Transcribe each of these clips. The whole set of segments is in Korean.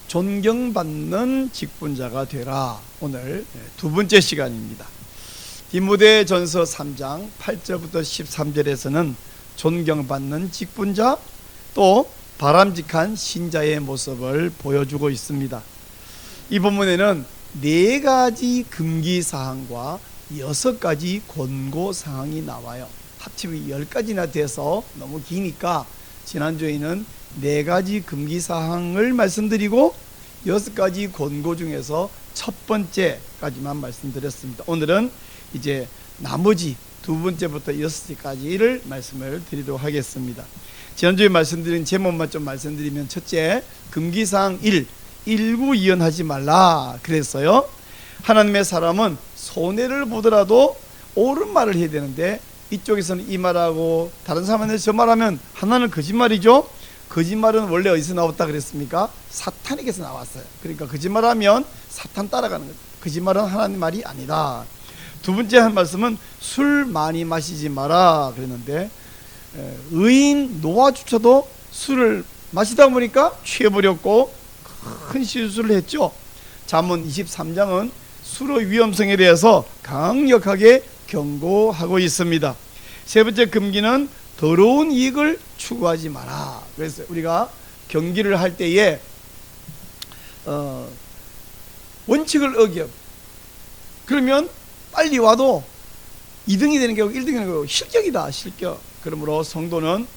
존경받는 직분자가 되라. 오늘 두 번째 시간입니다. 디모데전서 3장 8절부터 13절에서는 존경받는 직분자, 또 바람직한 신자의 모습을 보여주고 있습니다. 이 본문에는 4가지 금기사항과 6가지 권고사항이 나와요. 합치면 10가지나 돼서 너무 기니까 지난주에는 4가지 금기사항을 말씀드리고 6가지 권고 중에서 첫 번째까지만 말씀드렸습니다. 오늘은 이제 나머지 두 번째부터 6가지를 말씀을 드리도록 하겠습니다. 지난주에 말씀드린 제목만 좀 말씀드리면, 첫째, 금기사항 1, 일구이연하지 말라 그랬어요. 하나님의 사람은 손해를 보더라도 옳은 말을 해야 되는데, 이쪽에서는 이 말하고 다른 사람한테 저 말하면 하나는 거짓말이죠. 거짓말은 원래 어디서 나왔다 그랬습니까? 사탄에게서 나왔어요. 그러니까 거짓말하면 사탄 따라가는 거죠. 거짓말은 하나님 말이 아니다. 두 번째 한 말씀은 술 많이 마시지 마라 그랬는데, 의인 노아조차도 술을 마시다 보니까 취해버렸고 큰 실수를 했죠. 잠언 23장은 술의 위험성에 대해서 강력하게 경고하고 있습니다. 세 번째 금기는 더러운 이익을 추구하지 마라. 그래서 우리가 경기를 할 때에 원칙을 어겨 그러면 빨리 와도 2등이 되는 경우 1등이 되는 경우 실격이다, 실격. 그러므로 성도는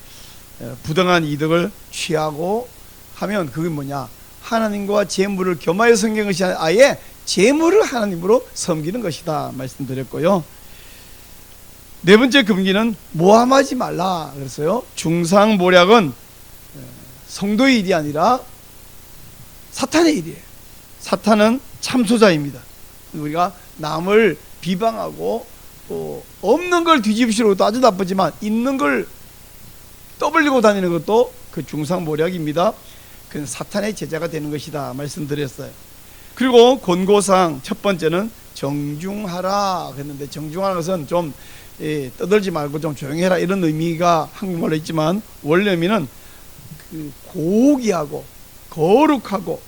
부당한 이득을 취하고 하면 그게 뭐냐, 하나님과 재물을 겸하여 섬기는 것이 아니라 아예 재물을 하나님으로 섬기는 것이다 말씀드렸고요. 네 번째 금기는 모함하지 말라 그랬어요. 중상모략은 성도의 일이 아니라 사탄의 일이에요. 사탄은 참소자입니다. 우리가 남을 비방하고 또 없는 걸 뒤집으시려고 아주 나쁘지만 있는 걸 떠벌리고 다니는 것도 그 중상모략입니다. 그건 사탄의 제자가 되는 것이다 말씀드렸어요. 그리고 권고사항 첫 번째는 정중하라 그랬는데, 정중하는 것은 좀 떠들지 말고 좀 조용히 해라 이런 의미가 한국말로 있지만, 원래 의미는 고귀하고 거룩하고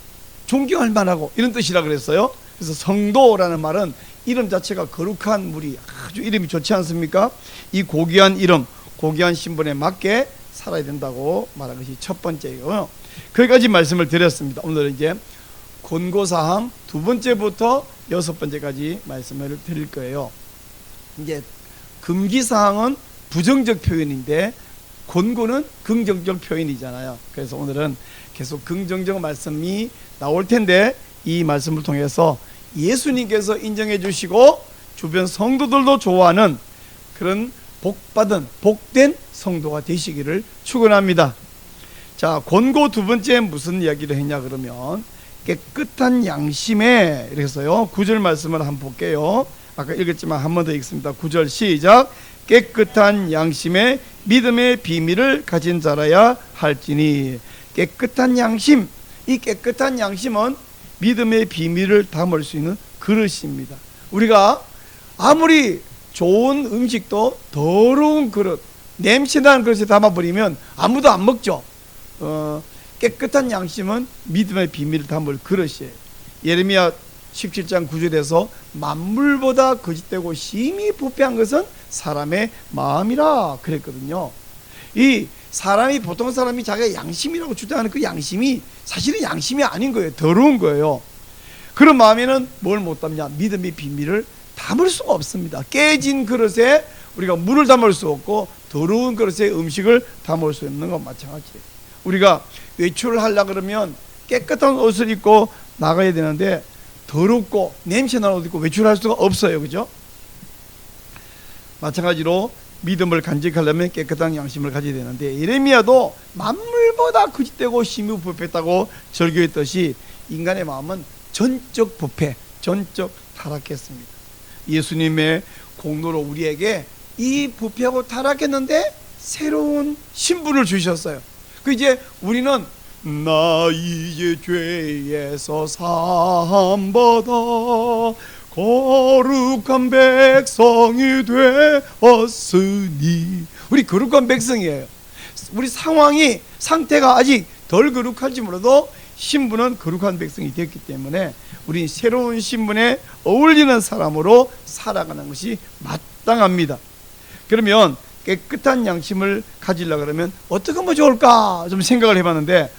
존경할 만하고 이런 뜻이라 그랬어요. 그래서 성도라는 말은 이름 자체가 거룩한 무리, 아주 이름이 좋지 않습니까? 이 고귀한 이름, 고귀한 신분에 맞게 살아야 된다고 말한 것이 첫 번째예요. 거기까지 말씀을 드렸습니다. 오늘은 이제 권고사항 두 번째부터 6번째까지 말씀을 드릴 거예요. 이제 금기사항은 부정적 표현인데 권고는 긍정적 표현이잖아요. 그래서 오늘은 계속 긍정적 말씀이 나올 텐데, 이 말씀을 통해서 예수님께서 인정해 주시고 주변 성도들도 좋아하는 그런 복받은 복된 성도가 되시기를 축원합니다. 자, 권고 두 번째 무슨 이야기를 했냐 그러면 깨끗한 양심에, 이래서요 9절 말씀을 한번 볼게요. 아까 읽었지만 한 번 더 읽습니다. 9절 시작. 깨끗한 양심에 믿음의 비밀을 가진 자라야 할지니. 깨끗한 양심, 이 깨끗한 양심은 믿음의 비밀을 담을 수 있는 그릇입니다. 우리가 아무리 좋은 음식도 더러운 그릇, 냄새나는 그릇에 담아버리면 아무도 안 먹죠. 깨끗한 양심은 믿음의 비밀을 담을 그릇이에요. 예레미야 17장 9절에서 만물보다 거짓되고 심히 부패한 것은 사람의 마음이라 그랬거든요. 이 사람이, 보통 사람이 자기가 양심이라고 주장하는 그 양심이 사실은 양심이 아닌 거예요. 더러운 거예요. 그런 마음에는 뭘 못 담냐, 믿음의 비밀을 담을 수가 없습니다. 깨진 그릇에 우리가 물을 담을 수 없고 더러운 그릇에 음식을 담을 수 있는 건 마찬가지예요. 우리가 외출을 하려고 그러면 깨끗한 옷을 입고 나가야 되는데 더럽고 냄새나는 옷을 입고 외출할 수가 없어요. 그죠? 마찬가지로 믿음을 간직하려면 깨끗한 양심을 가져야 되는데, 예레미야도 만물보다 거짓되고 심히 부패했다고 절규했듯이 인간의 마음은 전적 부패, 전적 타락했습니다. 예수님의 공로로 우리에게 이 부패하고 타락했는데 새로운 신분을 주셨어요. 그 이제 우리는 나 이제 죄에서 사함받아 거룩한 백성이 되었으니. 우리 거룩한 백성이에요. 우리 상태가 아직 덜 거룩할지 몰라도 신분은 거룩한 백성이 되었기 때문에 우리 새로운 신분에 어울리는 사람으로 살아가는 것이 마땅합니다. 그러면 깨끗한 양심을 가지려고 그러면 어떻게 하면 좋을까 좀 생각을 해봤는데,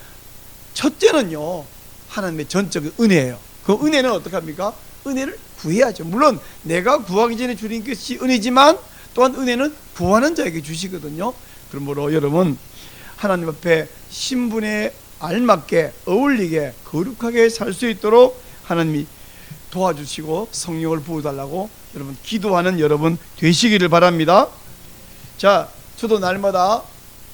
첫째는요, 하나님의 전적인 은혜예요. 그 은혜는 어떻게 합니까? 은혜를 구해야죠. 물론 내가 구하기 전에 주신 것이 은혜지만 또한 은혜는 구하는 자에게 주시거든요. 그러므로 여러분, 하나님 앞에 신분에 알맞게 어울리게 거룩하게 살 수 있도록 하나님이 도와주시고 성령을 부어달라고 여러분 기도하는 여러분 되시기를 바랍니다. 자, 저도 날마다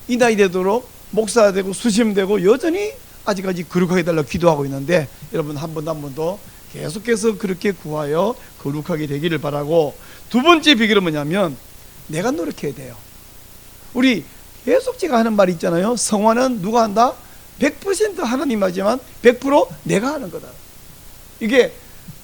이 나이 되도록 목사가 되고 수심 되고 여전히 아직까지 거룩하게 달라고 기도하고 있는데, 여러분 한 번 한 번 더 계속해서 그렇게 구하여 거룩하게 되기를 바라고, 두 번째 비결은 뭐냐면 내가 노력해야 돼요. 우리 계속 제가 하는 말이 있잖아요. 성화는 누가 한다? 100% 하나님 하지만 100% 내가 하는 거다. 이게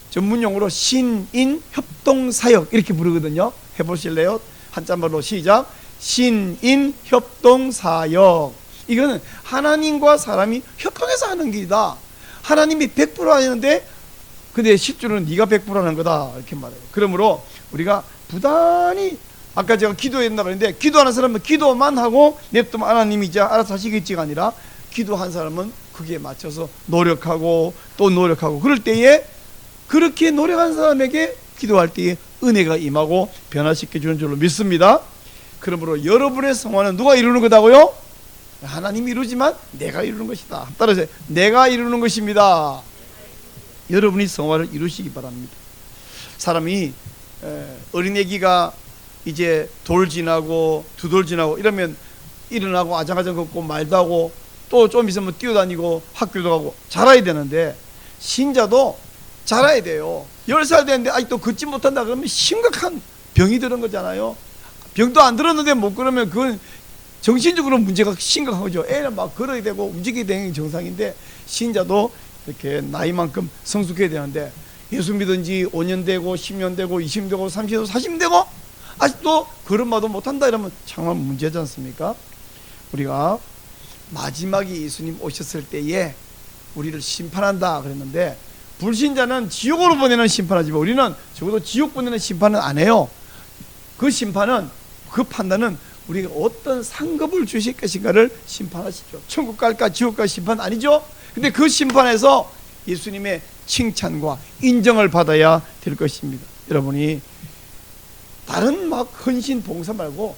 전문용어로 신인 협동 사역 이렇게 부르거든요. 해보실래요? 한자말로 시작. 신인 협동 사역. 이거는 하나님과 사람이 협동해서 하는 길이다. 하나님이 100% 하는데 근데 실제로는 네가 100% 하는 거다 이렇게 말해요. 그러므로 우리가 부단히, 아까 제가 기도해야 된다고 했는데, 기도하는 사람은 기도만 하고 냅두면 하나님이 이제 알아서 하시겠지가 아니라, 기도한 사람은 거기에 맞춰서 노력하고 또 노력하고, 그럴 때에 그렇게 노력한 사람에게 기도할 때에 은혜가 임하고 변화시켜 주는 줄로 믿습니다. 그러므로 여러분의 성화는 누가 이루는 거다고요? 하나님이 이루지만 내가 이루는 것이다. 따라서 내가 이루는 것입니다. 여러분이 성화를 이루시기 바랍니다. 사람이 어린애기가 이제 돌 지나고 두 돌 지나고 이러면 일어나고 아장아장 걷고 말도 하고 또 좀 있으면 뛰어다니고 학교도 가고 자라야 되는데, 신자도 자라야 돼요. 10살 됐는데 아직도 걷지 못한다 그러면 심각한 병이 드는 거잖아요. 병도 안 들었는데 못 걸으면 그건 정신적으로 문제가 심각하죠. 애는 막 걸어야 되고 움직이게 되는 게 정상인데, 신자도 이렇게 나이만큼 성숙해야 되는데, 예수 믿은 지 5년 되고 10년 되고 20년 되고 30년 되고 40년 되고 아직도 걸음마도 못한다 이러면 정말 문제지 않습니까? 우리가 마지막에 예수님 오셨을 때에 우리를 심판한다 그랬는데, 불신자는 지옥으로 보내는 심판하지만 우리는 적어도 지옥 보내는 심판은 안 해요. 그 심판은, 그 판단은 우리가 어떤 상급을 주실 것인가를 심판하시죠. 천국 갈까 지옥 갈까 심판 아니죠. 근데 그 심판에서 예수님의 칭찬과 인정을 받아야 될 것입니다. 여러분이 다른 막 헌신 봉사 말고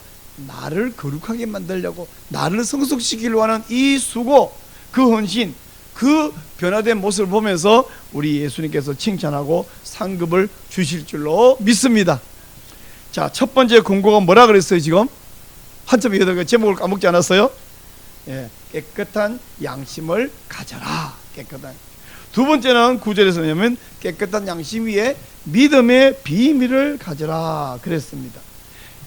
나를 거룩하게 만들려고, 나를 성숙시키려고 하는 이 수고, 그 헌신, 그 변화된 모습을 보면서 우리 예수님께서 칭찬하고 상급을 주실 줄로 믿습니다. 자, 첫 번째 공고가 뭐라 그랬어요? 지금 한참 여덟 제목을 까먹지 않았어요? 예, 깨끗한 양심을 가져라. 깨끗한. 두 번째는 9절에서 뭐냐면 깨끗한 양심 위에 믿음의 비밀을 가져라 그랬습니다.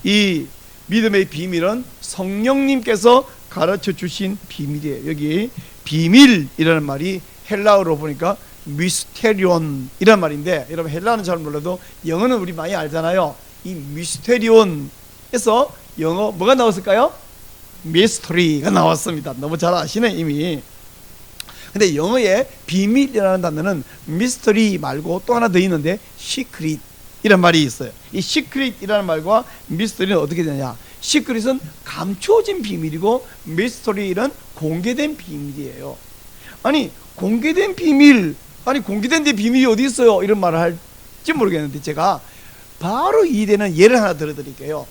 이 믿음의 비밀은 성령님께서 가르쳐 주신 비밀이에요. 여기 비밀이라는 말이 헬라어로 보니까 미스테리온 이란 말인데, 여러분 헬라어는 잘 몰라도 영어는 우리 많이 알잖아요. 이 미스테리온에서 영어 뭐가 나왔을까요? 미스터리가 나왔습니다. 너무 잘 아시네 이미. 근데 영어에 비밀이라는 단어는 미스터리 말고 또 하나 더 있는데 시크릿 이란 말이 있어요. 이 시크릿이라는 말과 미스터리는 어떻게 되냐? 시크릿은 감춰진 비밀이고 미스터리는 공개된 비밀이에요. 아니 공개된 비밀, 아니 공개된 데 비밀이 어디 있어요? 이런 말을 할지 모르겠는데 제가 바로 이해되는 예를 하나 들어드릴게요.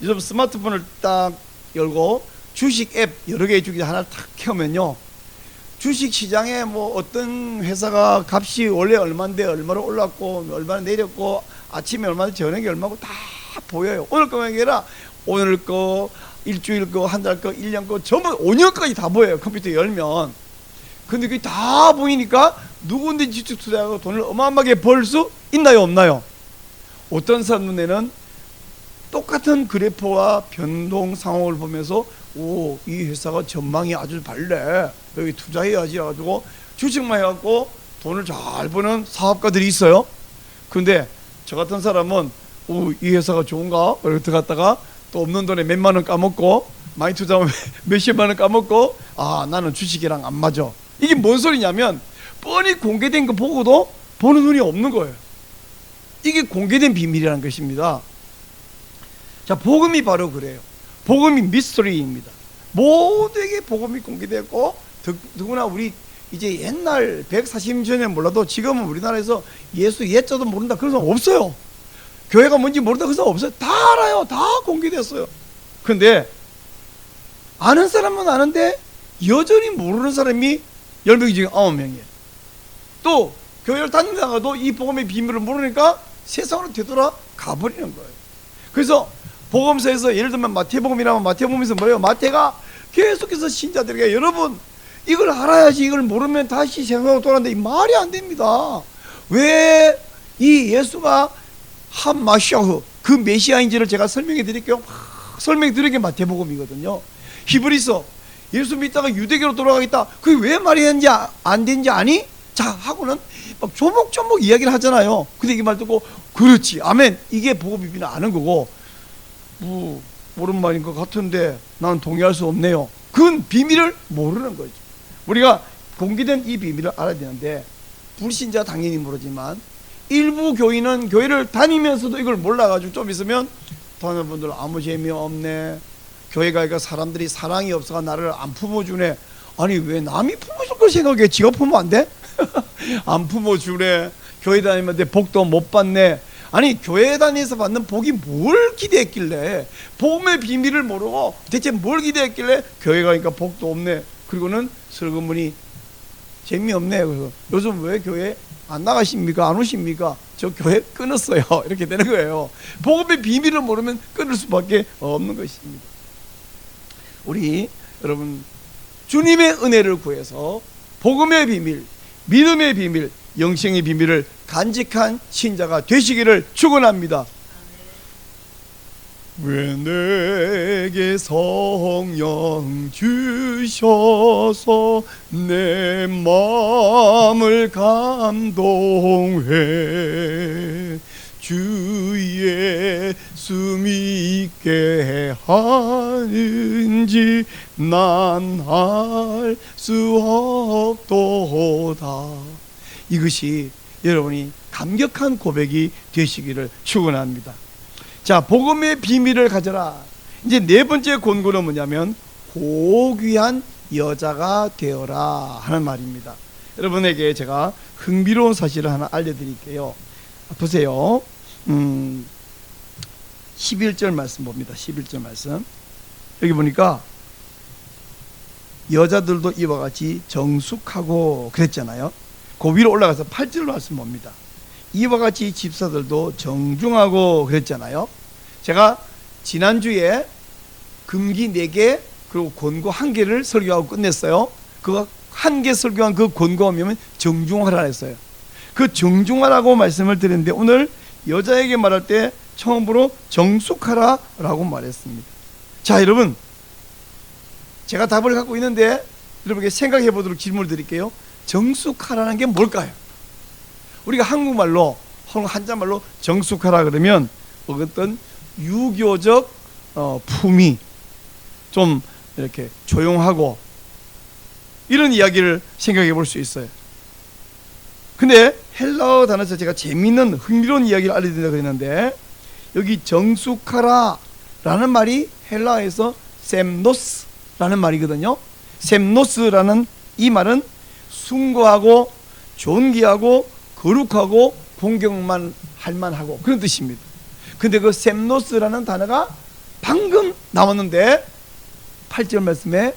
요즘 스마트폰을 딱 열고 주식 앱 여러 개 중에 하나를 탁 켜면요, 주식 시장에 뭐 어떤 회사가 값이 원래 얼마인데 얼마로 올랐고 얼마나 내렸고 아침에 얼마나 저녁에 얼마고 다 보여요. 오늘 거만 아니라 오늘 거, 일주일 거, 한 달 거, 1년 거, 전부 5년까지 다 보여요. 컴퓨터 열면. 근데 그게 다 보이니까 누구든지 지식 투자하고 돈을 어마어마하게 벌 수 있나요, 없나요? 어떤 사람 눈에는 똑같은 그래프와 변동 상황을 보면서 오, 이 회사가 전망이 아주 밝네, 여기 투자해야지 해가지고 주식만 해갖고 돈을 잘 버는 사업가들이 있어요. 근데 저 같은 사람은 오, 이 회사가 좋은가? 이렇게 들어갔다가 또 없는 돈에 몇만 원 까먹고, 많이 투자하면 몇십만 원 까먹고, 아 나는 주식이랑 안 맞아, 이게 뭔 소리냐면 뻔히 공개된 거 보고도 보는 눈이 없는 거예요. 이게 공개된 비밀이라는 것입니다. 자, 복음이 바로 그래요. 복음이 미스터리입니다. 모두에게 복음이 공개됐고, 누구나 우리 이제 옛날 140년 전에 몰라도 지금은 우리나라에서 예수 옛자도 모른다 그런 사람 없어요. 교회가 뭔지 모른다 그런 사람 없어요. 다 알아요. 다 공개됐어요. 그런데 아는 사람은 아는데 여전히 모르는 사람이 10명 중에 9명이에요. 또 교회를 다니다가도 이 복음의 비밀을 모르니까 세상으로 되돌아 가버리는 거예요. 그래서 복음서에서 예를 들면 마태복음이라면 마태복음에서 뭐예요? 마태가 계속해서 신자들에게 여러분 이걸 알아야지, 이걸 모르면 다시 세상으로 돌아가는데 이 말이 안 됩니다. 왜 이 예수가 한 마시아흐 그 메시아인지를 제가 설명해 드릴게요. 설명해 드리는 게 마태복음이거든요. 히브리서 예수 믿다가 유대교로 돌아가겠다. 그게 왜 말이 되는지 안 되는지 아니? 자 하고는 막 조목조목 이야기를 하잖아요. 근데 이 말 듣고 그렇지 아멘 이게 복음 비밀을 아는 거고, 뭐 모르는 말인 것 같은데 나는 동의할 수 없네요. 그건 비밀을 모르는 거죠. 우리가 공개된 이 비밀을 알아야 되는데 불신자 당연히 모르지만 일부 교인은 교회를 다니면서도 이걸 몰라가지고 좀 있으면 다른 분들 아무 재미없네, 교회 가니까 사람들이 사랑이 없어가 나를 안 품어주네. 아니 왜 남이 품어줄 걸 생각해? 지가 품으면 안 돼? 안 품어주네. 교회 다니면 내 복도 못 받네. 아니 교회 다니면서 받는 복이 뭘 기대했길래, 복음의 비밀을 모르고 대체 뭘 기대했길래 교회 가니까 복도 없네. 그리고는 슬그머니 재미없네. 그래서 요즘 왜 교회 안 나가십니까? 안 오십니까? 저 교회 끊었어요. 이렇게 되는 거예요. 복음의 비밀을 모르면 끊을 수밖에 없는 것입니다. 우리 여러분 주님의 은혜를 구해서 복음의 비밀, 믿음의 비밀, 영생의 비밀을 간직한 신자가 되시기를 축원합니다. 왜 내게 성령 주셔서 내 마음을 감동해 주 예수 믿게 하는지 난 알 수 없도다. 이것이 여러분이 감격한 고백이 되시기를 축원합니다. 자, 복음의 비밀을 가져라. 이제 네 번째 권고는 뭐냐면 고귀한 여자가 되어라 하는 말입니다. 여러분에게 제가 흥미로운 사실을 하나 알려드릴게요. 보세요. 11절 말씀 봅니다. 11절 말씀. 여기 보니까 여자들도 이와 같이 정숙하고 그랬잖아요. 그 위로 올라가서 8절 말씀 봅니다. 이와 같이 집사들도 정중하고 그랬잖아요. 제가 지난주에 금기 4개 그리고 권고 1개를 설교하고 끝냈어요. 그 1개 설교한 그 권고가 뭐냐면 정중하라 했어요. 그 정중하라고 말씀을 드렸는데 오늘 여자에게 말할 때 처음으로 정숙하라 라고 말했습니다. 자, 여러분 제가 답을 갖고 있는데 여러분에게 생각해 보도록 질문을 드릴게요. 정숙하라는 게 뭘까요? 우리가 한국말로 혹은 한자말로 정숙하라 그러면 어떤 유교적 품위, 좀 이렇게 조용하고 이런 이야기를 생각해 볼 수 있어요. 근데 헬라어 단어에서 제가 재미있는 흥미로운 이야기를 알려드린다고 그랬는데 여기 정숙하라 라는 말이 헬라어에서 셈노스라는 말이거든요. 셈노스라는 이 말은 숭고하고 존귀하고 거룩하고 공경만 할 만하고 그런 뜻입니다. 근데 그 셈노스라는 단어가 방금 나왔는데 8절 말씀에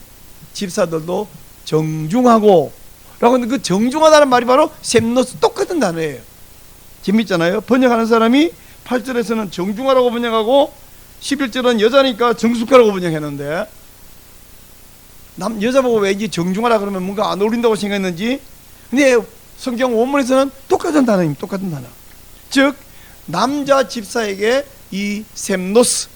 집사들도 정중하고 라고 하는데 그 정중하다는 말이 바로 셈노스 똑같은 단어예요. 재밌잖아요. 번역하는 사람이 8절에서는 정중하라고 번역하고 11절은 여자니까 정숙하라고 번역했는데 여자 보고 왠지 정중하라 그러면 뭔가 안 어울린다고 생각했는지, 근데 성경 원문에서는 똑같은 단어입니다. 똑같은 단어. 즉 남자 집사에게 이 셈노스,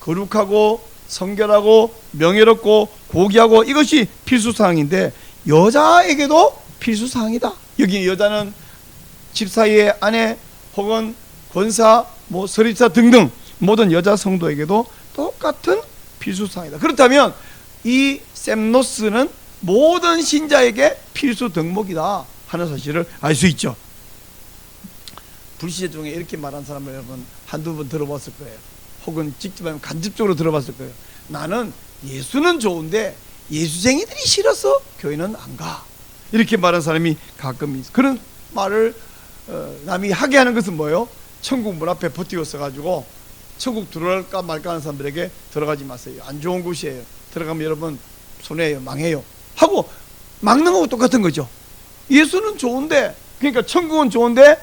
거룩하고 성결하고 명예롭고 고귀하고 이것이 필수사항인데 여자에게도 필수사항이다. 여기 여자는 집사의 아내 혹은 권사, 서립사 등등 모든 여자 성도에게도 똑같은 필수사항이다. 그렇다면 이 셈노스는 모든 신자에게 필수 덕목이다 하는 사실을 알 수 있죠. 불신자 중에 이렇게 말한 사람을 여러분 한두 번 들어봤을 거예요. 혹은 직접 아니면 간접적으로 들어봤을 거예요. 나는 예수는 좋은데 예수쟁이들이 싫어서 교회는 안 가. 이렇게 말하는 사람이 가끔 있어요. 그런 말을 남이 하게 하는 것은 뭐예요? 천국 문 앞에 버티고 있어가지고 천국 들어갈까 말까 하는 사람들에게 들어가지 마세요. 안 좋은 곳이에요. 들어가면 여러분 손해예요. 망해요. 하고 막는 거하고 똑같은 거죠. 예수는 좋은데, 그러니까 천국은 좋은데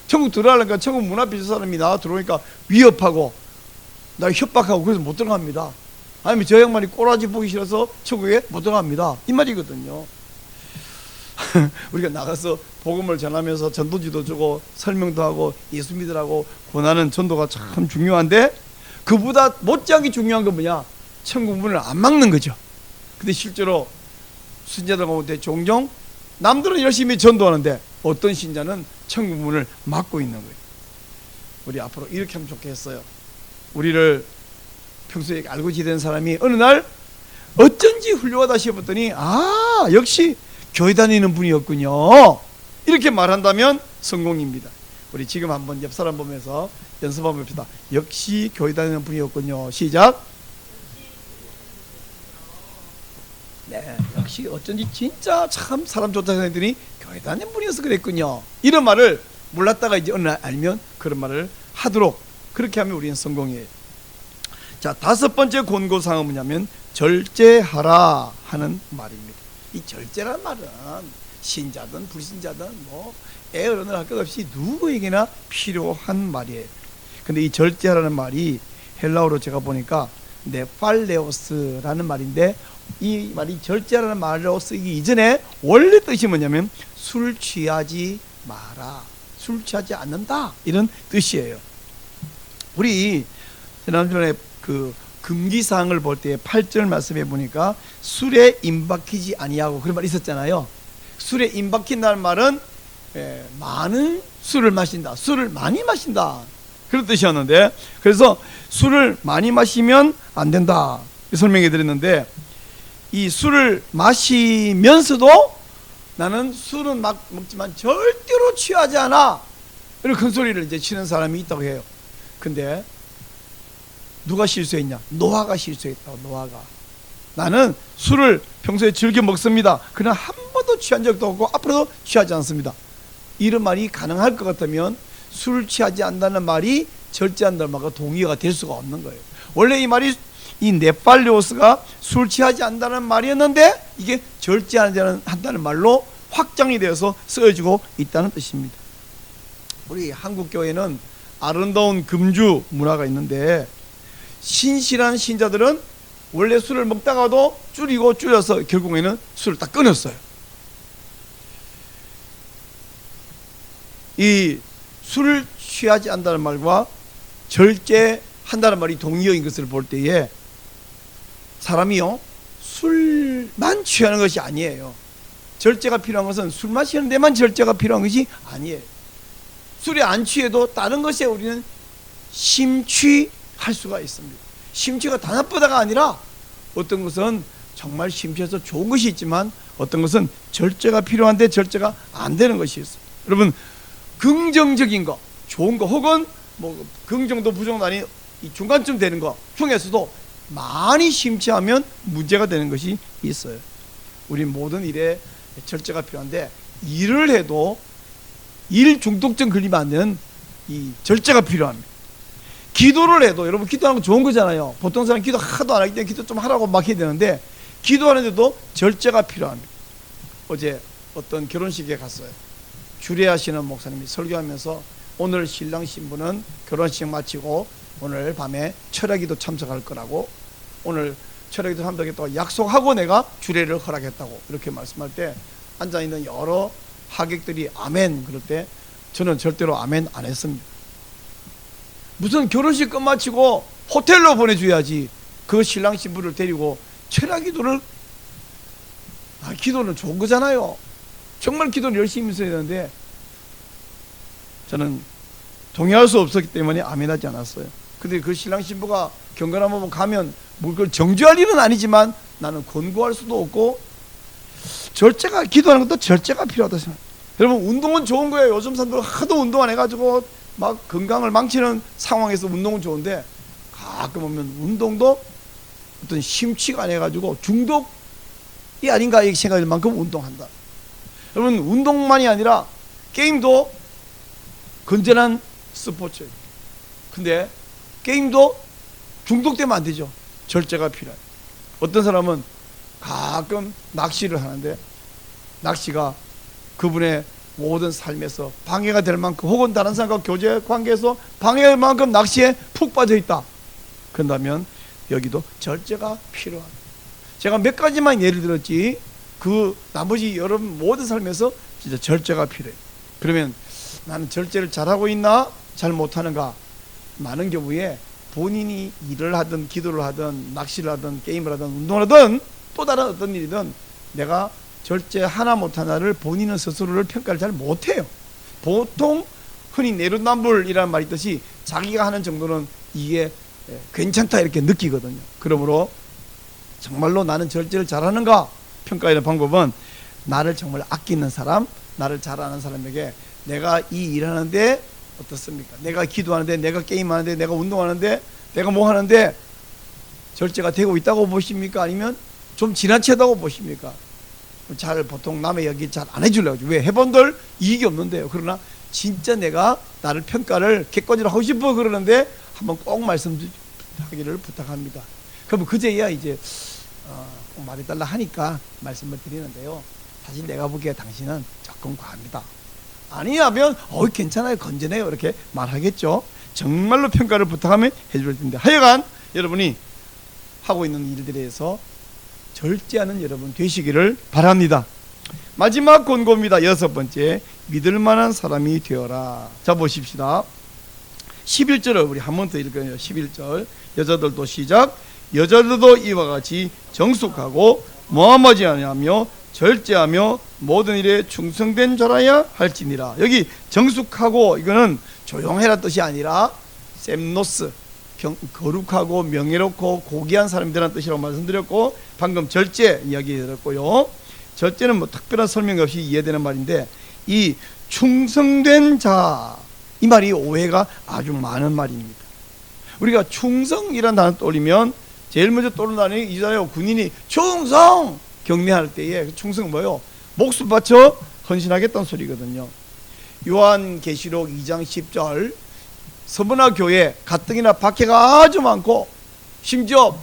천국 들어가려니까 천국 문 앞에 저 사람이 나와 들어오니까 위협하고 날 협박하고 그래서 못 들어갑니다. 아니면 저 양반이 꼬라지 보기 싫어서 천국에 못 들어갑니다. 이 말이거든요. 우리가 나가서 복음을 전하면서 전도지도 주고 설명도 하고 예수 믿으라고 권하는 전도가 참 중요한데, 그보다 못지않게 중요한 건 뭐냐? 천국 문을 안 막는 거죠. 근데 실제로 신자들 가운데 종종 남들은 열심히 전도하는데 어떤 신자는 천국 문을 막고 있는 거예요. 우리 앞으로 이렇게 하면 좋겠어요. 우리를 평소에 알고 지낸 사람이 어느 날 어쩐지 훌륭하다 싶었더니 아, 역시 교회 다니는 분이었군요, 이렇게 말한다면 성공입니다. 우리 지금 한번 옆 사람 보면서 연습 한번 봅시다. 역시 교회 다니는 분이었군요. 시작. 네, 역시 어쩐지 진짜 참 사람 좋다 생각했더니 교회 다니는 분이어서 그랬군요. 이런 말을 몰랐다가 이제 어느 날 알면 그런 말을 하도록, 그렇게 하면 우리는 성공이에요. 자, 다섯 번째 권고사항은 뭐냐면 절제하라 하는 말입니다. 이 절제란 말은 신자든 불신자든 뭐 애어른을 할 것 없이 누구에게나 필요한 말이에요. 근데 이 절제하라는 말이 헬라어로 제가 보니까 네팔레오스라는 말인데, 이 말이 절제하라는 말로 쓰기 이전에 원래 뜻이 뭐냐면 술 취하지 마라, 술 취하지 않는다, 이런 뜻이에요. 우리 지난주에 그 금기사항을 볼 때 8절 말씀해 보니까 술에 임박히지 아니하고 그런 말이 있었잖아요. 술에 임박힌다는 말은 많은 술을 마신다, 술을 많이 마신다, 그런 뜻이었는데, 그래서 술을 많이 마시면 안 된다 설명해 드렸는데, 이 술을 마시면서도 나는 술은 막 먹지만 절대로 취하지 않아, 이런 큰 소리를 이제 치는 사람이 있다고 해요. 근데 누가 실수했냐? 노아가 실수했다. 노아가. 나는 술을 평소에 즐겨 먹습니다. 그러나 한 번도 취한 적도 없고 앞으로도 취하지 않습니다. 이런 말이 가능할 것 같으면 술 취하지 않는다는 말이 절제한다는 말과 동의가 될 수가 없는 거예요. 원래 이 말이 이 네팔레오스가 술 취하지 않는다는 말이었는데 이게 절제한다는 말로 확장이 되어서 쓰여지고 있다는 뜻입니다. 우리 한국 교회는 아름다운 금주 문화가 있는데, 신실한 신자들은 원래 술을 먹다가도 줄여서 결국에는 술을 다 끊었어요. 이 술을 취하지 않는다는 말과 절제한다는 말이 동의어인 것을 볼 때에 사람이요, 술만 취하는 것이 아니에요. 절제가 필요한 것은 술 마시는 데만 절제가 필요한 것이 아니에요. 술에 안 취해도 다른 것에 우리는 심취할 수가 있습니다. 심취가 다 나쁘다가 아니라 어떤 것은 정말 심취해서 좋은 것이 있지만 어떤 것은 절제가 필요한데 절제가 안 되는 것이 있습니다. 여러분, 긍정적인 거, 좋은 거, 혹은 뭐 긍정도 부정도 아닌 이 중간쯤 되는 거 중에서도 많이 심취하면 문제가 되는 것이 있어요. 우리 모든 일에 절제가 필요한데, 일을 해도 일 중독증 걸리면 안 되는 이 절제가 필요합니다. 기도를 해도, 여러분 기도하는 거 좋은 거잖아요. 보통 사람 기도 하도 안 하기 때문에 기도 좀 하라고 막 해야 되는데, 기도하는데도 절제가 필요합니다. 어제 어떤 결혼식에 갔어요. 주례하시는 목사님이 설교하면서 오늘 신랑 신부는 결혼식 마치고 오늘 밤에 철야기도 참석할 거라고, 오늘 철야기도 참석했다고 약속하고 내가 주례를 허락했다고 이렇게 말씀할 때 앉아있는 여러 하객들이 아멘 그럴 때 저는 절대로 아멘 안 했습니다. 무슨 결혼식 끝마치고 호텔로 보내줘야지 그 신랑 신부를 데리고 철야기도를, 기도는 좋은 거잖아요. 정말 기도를 열심히 했어야 되는데 저는 동의할 수 없었기 때문에 아멘하지 않았어요. 근데 그 신랑 신부가 경건 한번 가면 뭐 그걸 정죄할 일은 아니지만 나는 권고할 수도 없고 절제가, 기도하는 것도 절제가 필요하다 생각합니다. 여러분, 운동은 좋은 거예요. 요즘 사람들 하도 운동 안 해가지고 막 건강을 망치는 상황에서 운동은 좋은데, 가끔 보면 운동도 어떤 심취가 안 해가지고 중독이 아닌가 이 생각할 만큼 운동한다. 여러분, 운동만이 아니라 게임도 건전한 스포츠예요. 근데 게임도 중독되면 안 되죠. 절제가 필요해요. 어떤 사람은 가끔 낚시를 하는데, 낚시가 그분의 모든 삶에서 방해가 될 만큼, 혹은 다른 사람과 교제 관계에서 방해할 만큼 낚시에 푹 빠져 있다. 그런다면 여기도 절제가 필요합니다. 제가 몇 가지만 예를 들었지, 그 나머지 여러분 모든 삶에서 진짜 절제가 필요해요. 그러면 나는 절제를 잘하고 있나 잘 못하는가? 많은 경우에 본인이 일을 하든 기도를 하든 낚시를 하든 게임을 하든 운동을 하든 또 다른 어떤 일이든 내가 절제 하나 못하나를 본인은 스스로를 평가를 잘 못해요. 보통 흔히 내로남불이라는 말이 있듯이 자기가 하는 정도는 이게 괜찮다 이렇게 느끼거든요. 그러므로 정말로 나는 절제를 잘하는가 평가하는 방법은, 나를 정말 아끼는 사람, 나를 잘 아는 사람에게 내가 이 일하는데 어떻습니까? 내가 기도하는데, 내가 게임하는데, 내가 운동하는데, 내가 뭐 하는데 절제가 되고 있다고 보십니까? 아니면 좀 지나치다고 보십니까? 잘 보통 남의 얘기 잘 안 해주려고 하죠. 왜? 해본들 이익이 없는데요. 그러나 진짜 내가 나를 평가를 객관적으로 하고 싶어 그러는데 한번 꼭 말씀하기를 부탁합니다. 그러면 그제야 이제 꼭 말해달라 하니까 말씀을 드리는데요. 사실 내가 보기에 당신은 조금 과합니다. 아니하면 괜찮아요, 건전해요 이렇게 말하겠죠. 정말로 평가를 부탁하면 해줄 텐데, 하여간 여러분이 하고 있는 일들에서 절제하는 여러분 되시기를 바랍니다. 마지막 권고입니다. 6번째, 믿을 만한 사람이 되어라. 자, 보십시다. 11절을 우리 한 번 더 읽어요. 11절 여자들도 시작. 여자들도 이와 같이 정숙하고 모함하지 아니하며 절제하며 모든 일에 충성된 자라야 할지니라. 여기 정숙하고, 이거는 조용해라 뜻이 아니라 셈노스, 거룩하고 명예롭고 고귀한 사람들이라는 뜻이라고 말씀드렸고, 방금 절제 이야기 드렸고요. 절제는 뭐 특별한 설명 없이 이해되는 말인데, 이 충성된 자, 이 말이 오해가 아주 많은 말입니다. 우리가 충성이라는 단어 떠올리면 제일 먼저 떠오르는 단어는 이잖아요. 군인이 충성 경례할 때에 충성은 뭐예요? 목숨 바쳐 헌신하겠다는 소리거든요. 요한계시록 2장 10절, 서머나 교회 가뜩이나 박해가 아주 많고 심지어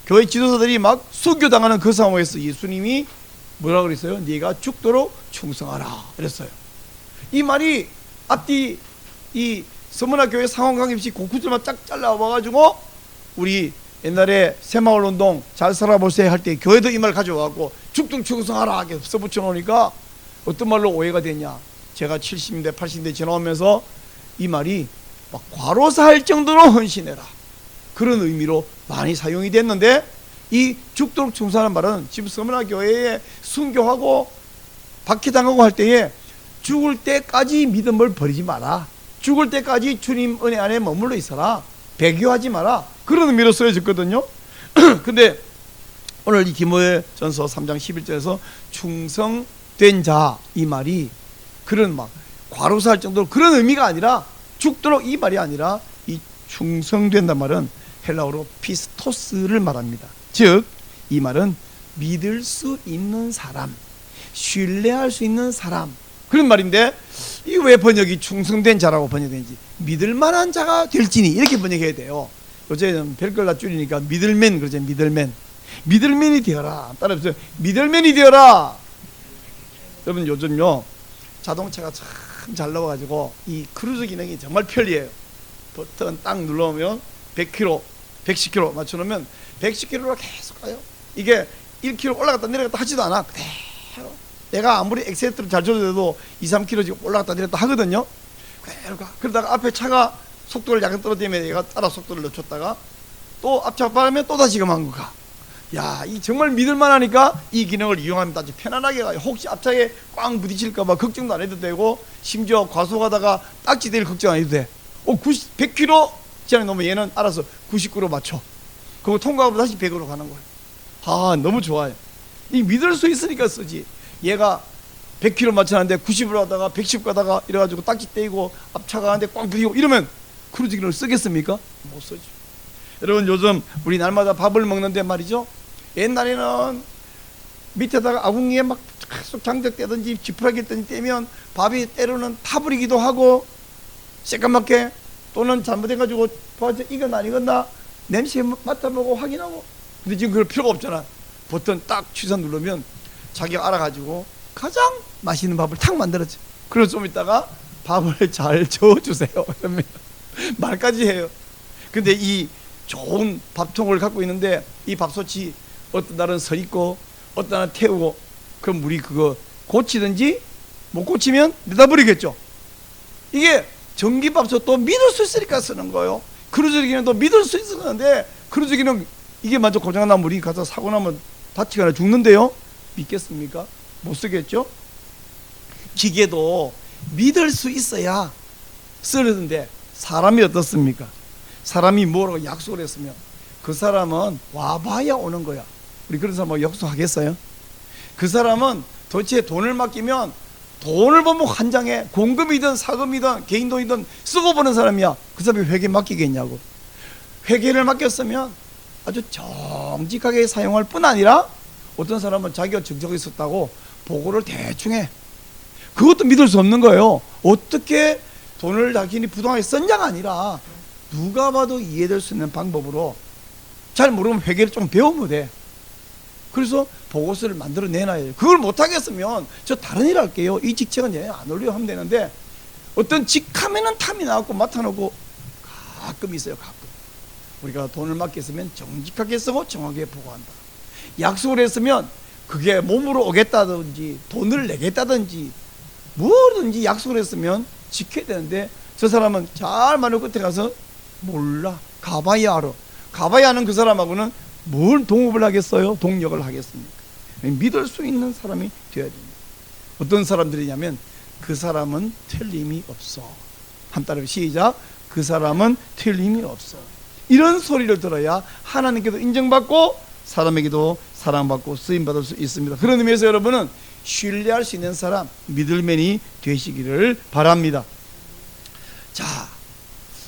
교회 지도자들이 막 순교당하는 그 상황에서 예수님이 뭐라 그랬어요? 네가 죽도록 충성하라 그랬어요. 이 말이 앞뒤 이 서머나 교회 상황 관계없이 그 구절만 쫙 잘라와가지고, 우리 옛날에 새마을 운동 잘 살아보세요 할 때 교회도 이 말 가져와갖고 죽도록 충성하라 이렇게 써붙여 놓으니까 어떤 말로 오해가 됐냐? 제가 70대 80대 지나오면서 이 말이 막 과로사할 정도로 헌신해라, 그런 의미로 많이 사용이 됐는데, 이 죽도록 충성하는 말은 지금 서머나 교회에 순교하고 박해당하고 할 때에 죽을 때까지 믿음을 버리지 마라, 죽을 때까지 주님 은혜 안에 머물러 있어라, 배교하지 마라, 그런 의미로 쓰여졌거든요. 근데 오늘 이 디모데전서 3장 11절에서 충성된 자, 이 말이 그런 막 과로사할 정도로 그런 의미가 아니라, 죽도록 이 말이 아니라, 이 충성된단 말은 헬라어로 피스토스를 말합니다. 즉 이 말은 믿을 수 있는 사람, 신뢰할 수 있는 사람, 그런 말인데, 이 왜 번역이 충성된 자라고 번역되는지, 믿을 만한 자가 될지니 이렇게 번역해야 돼요. 요새는 별걸 다 줄이니까 미들맨 그러죠. 미들맨이 되어라. 따라해보세요. 미들맨이 되어라. 여러분, 요즘요 자동차가 참 잘 나와가지고 이 크루즈 기능이 정말 편리해요. 버튼 딱 눌러오면 100km, 110km 맞춰놓으면 110km로 계속 가요. 이게 1km 올라갔다 내려갔다 하지도 않아. 그대로. 내가 아무리 엑셀터를 잘 줘도 2, 3km 지금 올라갔다 내렸다 하거든요. 그대로 가. 그러다가 앞에 차가 속도를 약간 떨어지면 얘가 따라 속도를 늦췄다가 또 앞차가 빠르면 또 다시 그만 가. 야, 이 정말 믿을만하니까 이 기능을 이용하면 아주 편안하게 가요. 혹시 앞차에 꽝 부딪힐까봐 걱정도 안 해도 되고, 심지어 과속하다가 딱지될 걱정 안 해도 돼. 100km 지나에 놓으면 얘는 알아서 99로 맞춰. 그거 통과하고 다시 100으로 가는 거예요. 아, 너무 좋아요. 이 믿을 수 있으니까 쓰지. 얘가 100km 맞춰놨는데 90으로 하다가 110 가다가 이래가지고 딱지 떼이고 앞차 가는데 꽝 부딪히고 이러면 크루즈기를 쓰겠습니까? 못 쓰죠. 여러분, 요즘 우리 날마다 밥을 먹는데 말이죠, 옛날에는 밑에다가 아궁이에 막 계속 장작 떼든지 지푸라기 떼면 밥이 때로는 타버리기도 하고 새까맣게, 또는 잘못해가지고 도대체 익었나 안 익었나 냄새 맡아보고 확인하고. 근데 지금 그럴 필요가 없잖아. 버튼 딱 취사 누르면 자기가 알아가지고 가장 맛있는 밥을 탁 만들었지. 그래서 좀 있다가 밥을 잘 저어주세요 그러면 말까지 해요. 근데 이 좋은 밥통을 갖고 있는데 이 밥솥이 어떤 날은 서 있고 어떤 날은 태우고, 그럼 우리 그거 고치든지 못 고치면 내다 버리겠죠. 이게 전기밥솥도 믿을 수 있으니까 쓰는 거예요. 크루즈기는도 믿을 수 있었는데, 크루즈기는 이게 먼저 고장나면 우리 가서 사고 나면 다치거나 죽는데요. 믿겠습니까? 못 쓰겠죠. 기계도 믿을 수 있어야 쓰는데, 사람이 어떻습니까? 사람이 뭐라고 약속을 했으면 그 사람은 와봐야 오는 거야. 우리 그런 사람하고 약속하겠어요? 그 사람은 도대체 돈을 맡기면 돈을 보면 한 장에 공금이든 사금이든 개인 돈이든 쓰고 보는 사람이야. 그 사람이 회계 맡기겠냐고. 회계를 맡겼으면 아주 정직하게 사용할 뿐 아니라 어떤 사람은 자기가 정적이 썼다고 보고를 대충 해. 그것도 믿을 수 없는 거예요. 어떻게 돈을 자신이 부당하게 썼냐가 아니라 누가 봐도 이해될 수 있는 방법으로, 잘 모르면 회계를 좀 배우면 돼. 그래서 보고서를 만들어내놔야 돼요. 그걸 못하겠으면 저 다른 일 할게요, 이 직책은 얘 안 올려 하면 되는데, 어떤 직하면은 탐이 나갖고 맡아놓고 가끔 있어요. 가끔 우리가 돈을 맡겼으면 정직하게 쓰고 정확하게 보고한다. 약속을 했으면 그게 몸으로 오겠다든지 돈을 내겠다든지 뭐든지 약속을 했으면 지켜야 되는데, 저 사람은 잘 말을 끝에 가서 몰라, 가봐야 알아. 가봐야 아는 그 사람하고는 뭘 동업을 하겠어요? 동력을 하겠습니까? 믿을 수 있는 사람이 되어야 됩니다. 어떤 사람들이냐면 그 사람은 틀림이 없어. 한 따라 시작. 그 사람은 틀림이 없어. 이런 소리를 들어야 하나님께도 인정받고 사람에게도 사랑받고 쓰임받을 수 있습니다. 그런 의미에서 여러분은 신뢰할 수 있는 사람, 믿을맨이 되시기를 바랍니다. 자,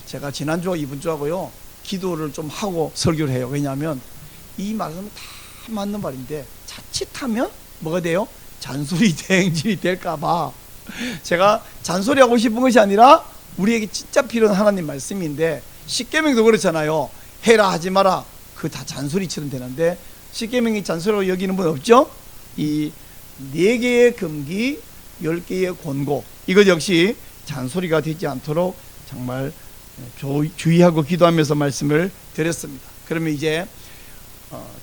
제가 지난주와 이번주하고요 기도를 좀 하고 설교를 해요. 왜냐하면 이 말은 다 맞는 말인데 자칫하면 뭐가 돼요? 잔소리 대행진이 될까봐 제가 잔소리하고 싶은 것이 아니라 우리에게 진짜 필요한 하나님 말씀인데, 십계명도 그렇잖아요. 해라 하지 마라, 그 다 잔소리처럼 되는데, 십계명이 잔소리로 여기는 분 없죠? 이 4개의 금기 10개의 권고, 이것 역시 잔소리가 되지 않도록 정말 주의하고 기도하면서 말씀을 드렸습니다. 그러면 이제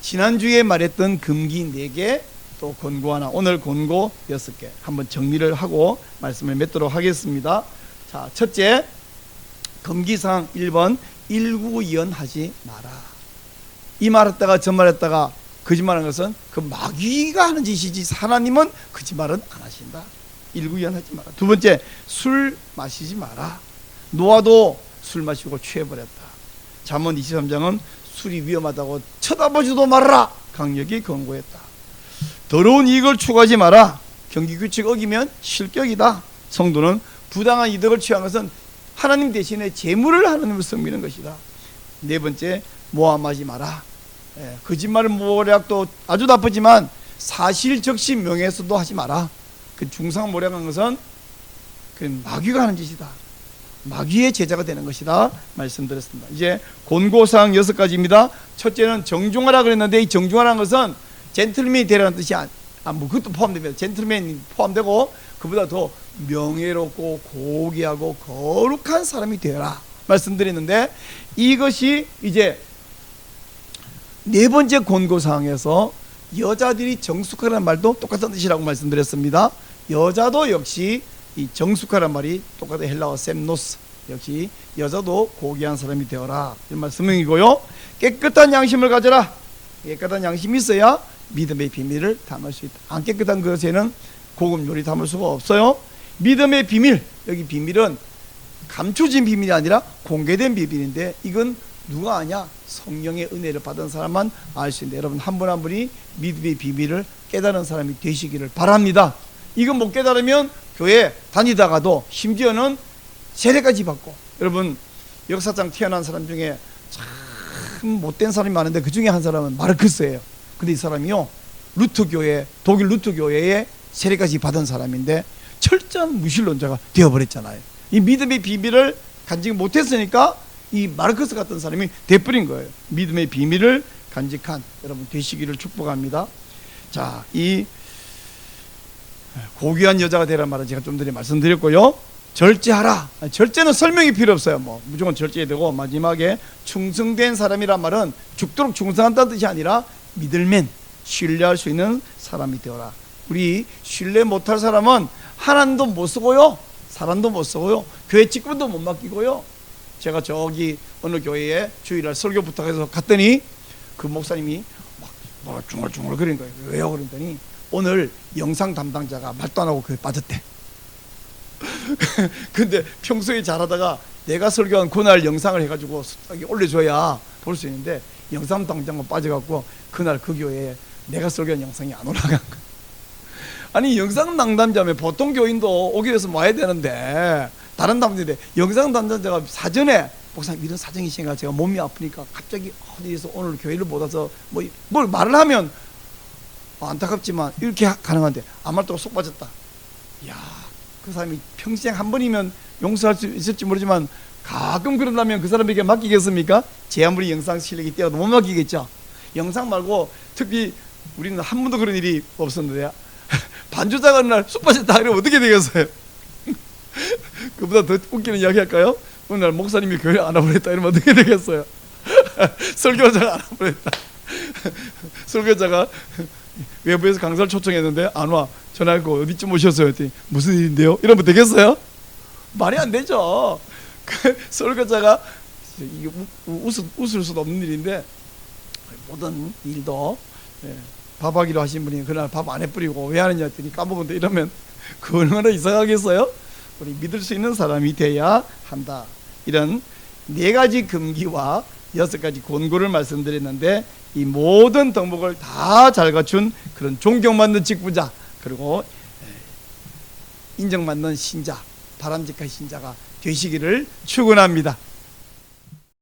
지난주에 말했던 금기 4개, 또 권고 하나, 오늘 권고 6개 한번 정리를 하고 말씀을 맺도록 하겠습니다. 자, 첫째, 금기사항 1번, 일구연하지 마라. 이 말했다가 저 말했다가 거짓말하는 것은 그 마귀가 하는 짓이지 하나님은 거짓말은 안 하신다. 일구연하지 마라. 두 번째, 술 마시지 마라. 노아도 술 마시고 취해버렸다. 잠언 23장은 술이 위험하다고 쳐다보지도 말아라 강력히 권고했다. 더러운 이익을 추구하지 마라. 경기규칙 어기면 실격이다. 성도는 부당한 이득을 취한 것은 하나님 대신에 재물을 하나님을 섬기는 것이다. 네 번째, 모함하지 마라. 거짓말을 모략도 아주 나쁘지만 사실 적시 명예훼손도 하지 마라. 그 중상 모략한 것은 그 마귀가 하는 짓이다. 마귀의 제자가 되는 것이다 말씀드렸습니다. 이제 권고사항 6가지입니다. 첫째는 정중하라 그랬는데, 이 정중하라는 것은 젠틀맨이 되라는 뜻이 뭐 그것도 포함됩니다. 젠틀맨이 포함되고 그보다 더 명예롭고 고귀하고 거룩한 사람이 되어라 말씀드렸는데, 이것이 이제 네 번째 권고사항에서 여자들이 정숙하라는 말도 똑같은 뜻이라고 말씀드렸습니다. 여자도 역시 이 정숙하란 말이 똑같은 헬라어 셈노스, 역시 여자도 고귀한 사람이 되어라 이런 말씀이고요. 깨끗한 양심을 가져라. 깨끗한 양심이 있어야 믿음의 비밀을 담을 수 있다. 안 깨끗한 것에는 고급 요리 담을 수가 없어요. 믿음의 비밀, 여기 비밀은 감춰진 비밀이 아니라 공개된 비밀인데, 이건 누가 아냐? 성령의 은혜를 받은 사람만 알 수 있는데, 여러분 한 분 한 분이 믿음의 비밀을 깨달은 사람이 되시기를 바랍니다. 이건 못 깨달으면 교회 다니다가도 심지어는 세례까지 받고, 여러분 역사상 태어난 사람 중에 참 못된 사람이 많은데 그 중에 한 사람은 마르크스예요. 근데 이 사람이요, 루터교회, 독일 루터교회에 세례까지 받은 사람인데 철저한 무신론자가 되어버렸잖아요. 이 믿음의 비밀을 간직 못했으니까 이 마르크스 같은 사람이 돼버린 거예요. 믿음의 비밀을 간직한 여러분 되시기를 축복합니다. 자, 이 고귀한 여자가 되라는 말은 제가 좀 전에 말씀드렸고요. 절제하라. 절제는 설명이 필요 없어요. 뭐 무조건 절제해야 되고, 마지막에 충성된 사람이란 말은 죽도록 충성한다는 뜻이 아니라 믿을만, 신뢰할 수 있는 사람이 되어라. 우리 신뢰 못할 사람은 하나님도 못 쓰고요, 사람도 못 쓰고요, 교회 직분도 못 맡기고요. 제가 저기 어느 교회에 주일날 설교 부탁해서 갔더니 그 목사님이 막 중얼중얼 거리는 거예요. 왜요? 그랬더니 오늘 영상 담당자가 말도 안 하고 교회 빠졌대. 근데 평소에 잘하다가 내가 설교한 그날 영상을 해가지고 올려줘야 볼 수 있는데, 영상 담당자가 빠져갖고 그날 그 교회에 내가 설교한 영상이 안 올라간 거야. 아니 영상 담당자면 보통 교인도 오기 위해서 와야 되는데, 다른 담당자인데 영상 담당자가 사전에 목사님 이런 사정이 있으니까 제가 몸이 아프니까 갑자기 어디에서 오늘 교회를 못 와서 뭘 말을 하면 안타깝지만 이렇게 가능한데 아무 말도 속 빠졌다. 이야, 그 사람이 평생 한 번이면 용서할 수 있을지 모르지만 가끔 그런다면 그 사람에게 맡기겠습니까? 제 아무리 영상 실력이 뛰어도 못 맡기겠죠. 영상 말고 특히 우리는 한 번도 그런 일이 없었는데 반주자가 어느 날 쑥 빠졌다 그러면 어떻게 되겠어요? 그보다 더 웃기는 이야기 할까요? 어느 날 목사님이 교회 안 와버렸다 이러면 어떻게 되겠어요? 설교자가 안 와버렸다. 설교자가 외부에서 강사를 초청했는데 안 와. 전화하고 어디쯤 오셨어요? 했더니 무슨 일인데요? 이러면 되겠어요? 말이 안 되죠. 그 설교자가 이게 웃을 수도 없는 일인데, 모든 일도 밥하기로 하신 분이 그날 밥 안 해뿌리고 왜 하느냐 했더니 까먹은데, 이러면 그 얼마나 이상하겠어요? 우리 믿을 수 있는 사람이 돼야 한다. 이런 4가지 금기와 6가지 권고를 말씀드렸는데, 이 모든 덕목을 다 잘 갖춘 그런 존경받는 직분자, 그리고 인정받는 신자, 바람직한 신자가 되시기를 축원합니다.